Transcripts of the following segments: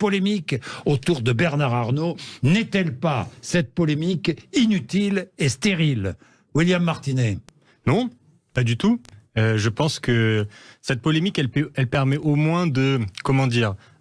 polémique autour de Bernard Arnault, n'est-elle pas, cette polémique, inutile et stérile? William Martinet. Non, pas du tout. Je pense que cette polémique, elle permet au moins de,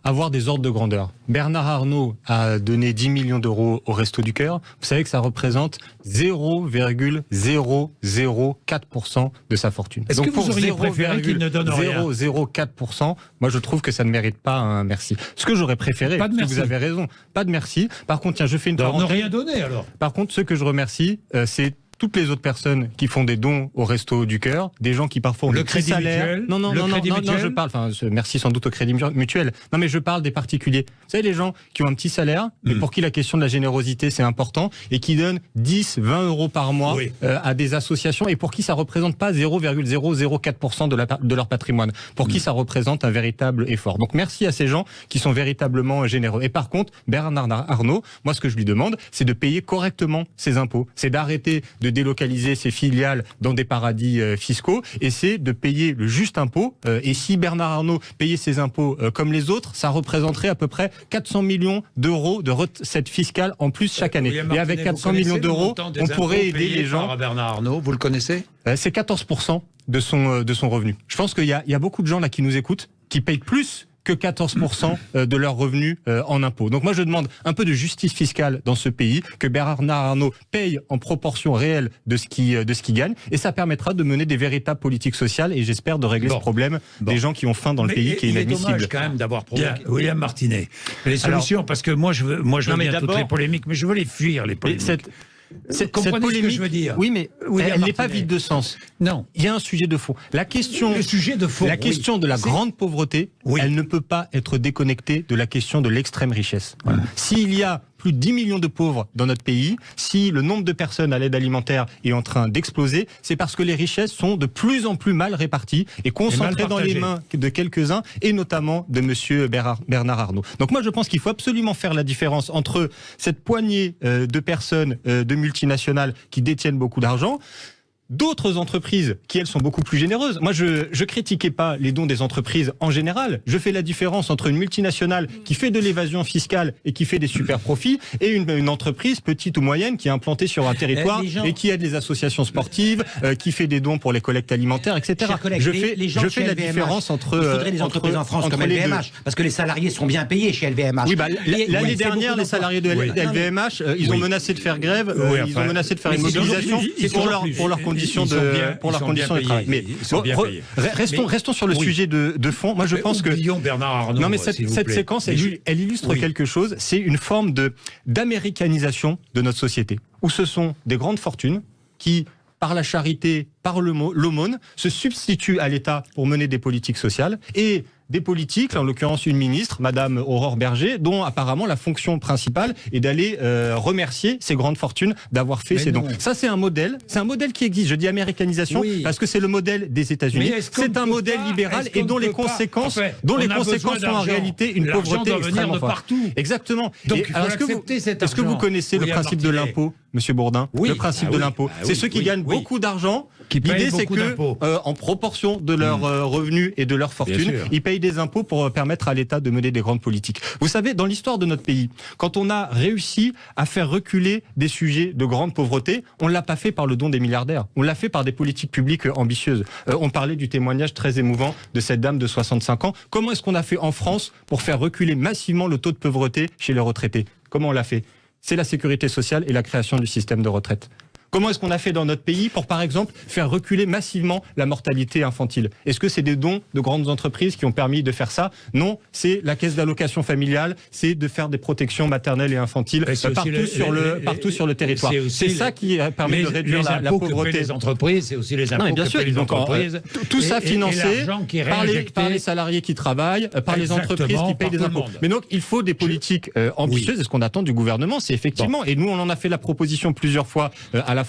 avoir des ordres de grandeur. Bernard Arnault a donné 10 millions d'euros au Resto du Cœur. Vous savez que ça représente 0,004% de sa fortune. Est-ce que vous auriez préféré qu'il ne donne rien? 0,04%, moi je trouve que ça ne mérite pas un merci. Ce que j'aurais préféré, vous avez raison, pas de merci. Par contre, tiens, je fais une parenthèse. Ne rien donner alors. Par contre, ce que je remercie, c'est toutes les autres personnes qui font des dons au Resto du Cœur, des gens qui parfois ont le des petits salaires. Non, je parle, merci sans doute au Crédit Mutuel. Non, mais je parle des particuliers. Vous savez, les gens qui ont un petit salaire, mais pour qui la question de la générosité, c'est important, et qui donnent 10, 20 euros par mois à des associations, et pour qui ça représente pas 0,004% de leur patrimoine, pour qui ça représente un véritable effort. Donc merci à ces gens qui sont véritablement généreux. Et par contre, Bernard Arnault, moi ce que je lui demande, c'est de payer correctement ses impôts. C'est d'arrêter de délocaliser ses filiales dans des paradis fiscaux, et c'est de payer le juste impôt. Et si Bernard Arnault payait ses impôts comme les autres, ça représenterait à peu près 400 millions d'euros de recettes fiscales en plus chaque année. Et avec 400 millions d'euros, on pourrait aider les gens. Par Bernard Arnault, vous le connaissez? C'est 14% de son revenu. Je pense qu'il y a beaucoup de gens là qui nous écoutent, qui payent plus que 14% de leurs revenus en impôts. Donc moi je demande un peu de justice fiscale dans ce pays, que Bernard Arnault paye en proportion réelle de ce qu'il gagne, et ça permettra de mener des véritables politiques sociales, et j'espère de régler ce problème des gens qui ont faim dans le pays, qui est inadmissible. C'est dommage quand même d'avoir provoqué. William Martinet, les solutions, parce que moi je veux bien toutes les polémiques, mais je veux les fuir, les polémiques. Cette polémique, ce que je veux dire. Oui, mais elle n'est pas vide de sens. Non. Il y a un sujet de fond. La question de la grande pauvreté, elle ne peut pas être déconnectée de la question de l'extrême richesse. Voilà. S'il y a plus de 10 millions de pauvres dans notre pays, si le nombre de personnes à l'aide alimentaire est en train d'exploser, c'est parce que les richesses sont de plus en plus mal réparties et concentrées dans les mains de quelques-uns, et notamment de monsieur Bernard Arnault. Donc moi je pense qu'il faut absolument faire la différence entre cette poignée de personnes de multinationales qui détiennent beaucoup d'argent, d'autres entreprises qui, elles, sont beaucoup plus généreuses. Moi, je critiquais pas les dons des entreprises en général. Je fais la différence entre une multinationale qui fait de l'évasion fiscale et qui fait des super profits, et une entreprise petite ou moyenne qui est implantée sur un territoire et qui aide les associations sportives, qui fait des dons pour les collectes alimentaires, etc. Je fais la différence entre... Il faudrait des entreprises en France comme LVMH, parce que les salariés sont bien payés chez LVMH. Oui, l'année dernière, les salariés de LVMH, ils ont menacé de faire grève, ils ont menacé de faire une mobilisation pour leurs conditions de travail. Mais restons sur le sujet de fond. Moi, je pense que Bernard Arnault. Non, mais cette séquence, elle illustre quelque chose. C'est une forme d'américanisation de notre société, où ce sont des grandes fortunes qui, par la charité, par l'aumône, se substituent à l'État pour mener des politiques sociales, et des politiques, en l'occurrence une ministre, Madame Aurore Bergé, dont apparemment la fonction principale est d'aller remercier ces grandes fortunes d'avoir fait ces dons. Ça, c'est un modèle qui existe. Je dis américanisation parce que c'est le modèle des États-Unis. C'est un modèle libéral et dont les conséquences sont en réalité une pauvreté extrêmement forte. Exactement. Donc, est-ce que vous connaissez le principe de l'impôt, Monsieur Bourdin? Le principe de l'impôt. C'est ceux qui gagnent beaucoup d'argent. L'idée, c'est que, en proportion de leurs revenus et de leur fortune, ils payent des impôts pour permettre à l'État de mener des grandes politiques. Vous savez, dans l'histoire de notre pays, quand on a réussi à faire reculer des sujets de grande pauvreté, on ne l'a pas fait par le don des milliardaires. On l'a fait par des politiques publiques ambitieuses. On parlait du témoignage très émouvant de cette dame de 65 ans. Comment est-ce qu'on a fait en France pour faire reculer massivement le taux de pauvreté chez les retraités? Comment on l'a fait? C'est la sécurité sociale et la création du système de retraite. Comment est-ce qu'on a fait dans notre pays pour, par exemple, faire reculer massivement la mortalité infantile? Est-ce que c'est des dons de grandes entreprises qui ont permis de faire ça? Non, c'est la caisse d'allocation familiale, c'est de faire des protections maternelles et infantiles partout sur le territoire. C'est ça qui permet de réduire la pauvreté. Les entreprises, c'est aussi les impôts que paient les entreprises. Tout ça financé par les salariés qui travaillent, par les entreprises qui payent des impôts. Mais donc, il faut des politiques ambitieuses, et ce qu'on attend du gouvernement, c'est effectivement, et nous on en a fait la proposition plusieurs fois à la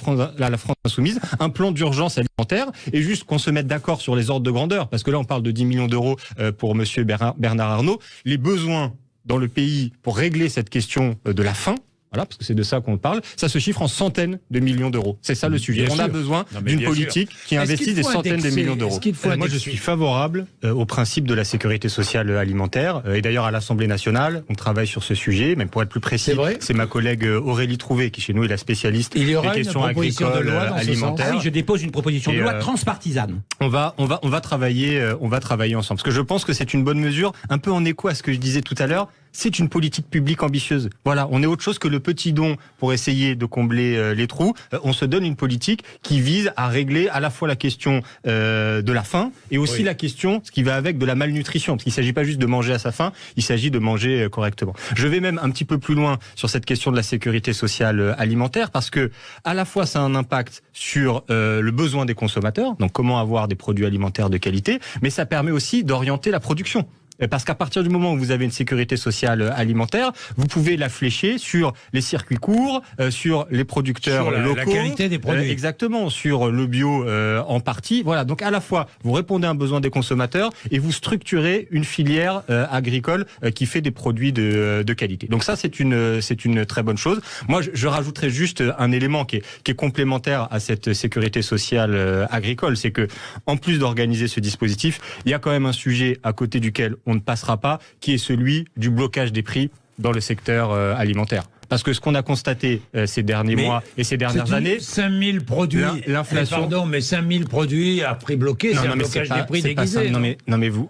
France insoumise, un plan d'urgence alimentaire, et juste qu'on se mette d'accord sur les ordres de grandeur, parce que là on parle de 10 millions d'euros pour monsieur Bernard Arnault. Les besoins dans le pays pour régler cette question de la faim, Voilà, parce que c'est de ça qu'on parle. Ça se chiffre en centaines de millions d'euros. C'est ça le sujet. On a besoin d'une politique qui investisse des centaines de millions d'euros. Moi, je suis favorable au principe de la sécurité sociale alimentaire. Et d'ailleurs, à l'Assemblée nationale, on travaille sur ce sujet. Même pour être plus précis, c'est ma collègue Aurélie Trouvé, qui chez nous est la spécialiste des questions agricoles alimentaires. Oui, je dépose une proposition de loi transpartisane. On va travailler ensemble. Parce que je pense que c'est une bonne mesure, un peu en écho à ce que je disais tout à l'heure. C'est une politique publique ambitieuse. Voilà, on est autre chose que le petit don pour essayer de combler les trous. On se donne une politique qui vise à régler à la fois la question de la faim et aussi la question, ce qui va avec, de la malnutrition. Parce qu'il ne s'agit pas juste de manger à sa faim, il s'agit de manger correctement. Je vais même un petit peu plus loin sur cette question de la sécurité sociale alimentaire, parce que à la fois ça a un impact sur le besoin des consommateurs, donc comment avoir des produits alimentaires de qualité, mais ça permet aussi d'orienter la production. Parce qu'à partir du moment où vous avez une sécurité sociale alimentaire, vous pouvez la flécher sur les circuits courts, sur les producteurs locaux, la qualité des produits, exactement, sur le bio en partie. Voilà, donc à la fois vous répondez à un besoin des consommateurs et vous structurez une filière agricole qui fait des produits de qualité. Donc ça, c'est une très bonne chose. Moi, je rajouterais juste un élément qui est complémentaire à cette sécurité sociale agricole, c'est que en plus d'organiser ce dispositif, il y a quand même un sujet à côté duquel on ne passera pas, qui est celui du blocage des prix dans le secteur alimentaire. Parce que ce qu'on a constaté ces derniers mois et ces dernières années... 5000 produits, l'inflation... Pardon, mais 5000 produits à prix bloqué, c'est un blocage des prix déguisé. Non mais vous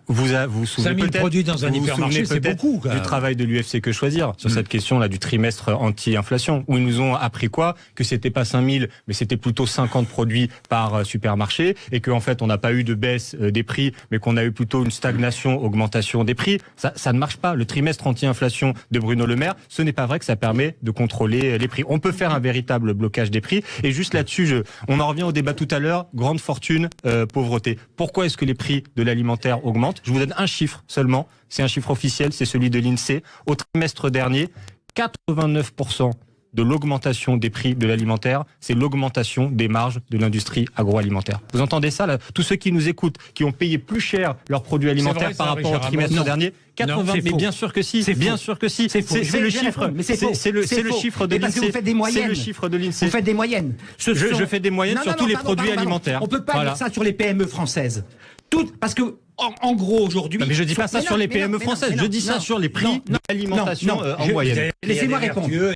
souvenez 5000 produits dans un hypermarché, c'est beaucoup. Du travail de l'UFC Que Choisir sur cette question-là du trimestre anti-inflation, où ils nous ont appris quoi? Que c'était pas 5000, mais c'était plutôt 50 produits par supermarché, et qu'en fait on n'a pas eu de baisse des prix, mais qu'on a eu plutôt une stagnation, augmentation des prix. Ça ne marche pas. Le trimestre anti-inflation de Bruno Le Maire, ce n'est pas vrai que ça permet de contrôler les prix. On peut faire un véritable blocage des prix. Et juste là-dessus, on en revient au débat tout à l'heure, grande fortune, pauvreté. Pourquoi est-ce que les prix de l'alimentaire augmentent? Je vous donne un chiffre seulement, c'est un chiffre officiel, c'est celui de l'INSEE. Au trimestre dernier, 89% de l'augmentation des prix de l'alimentaire, c'est l'augmentation des marges de l'industrie agroalimentaire. Vous entendez ça là? Tous ceux qui nous écoutent, qui ont payé plus cher leurs produits alimentaires par rapport au trimestre dernier, 80, mais bien sûr que si, bien sûr que si. C'est le chiffre, c'est le chiffre de l'INSEE. Vous faites des moyennes. C'est le chiffre de l'INSEE. Vous faites des moyennes. Je fais des moyennes sur tous les produits alimentaires. On peut pas dire ça sur les PME françaises. Parce que en gros aujourd'hui. Mais je dis pas ça sur les PME françaises. Je dis ça sur les prix de l'alimentation en moyenne. Laissez-moi répondre.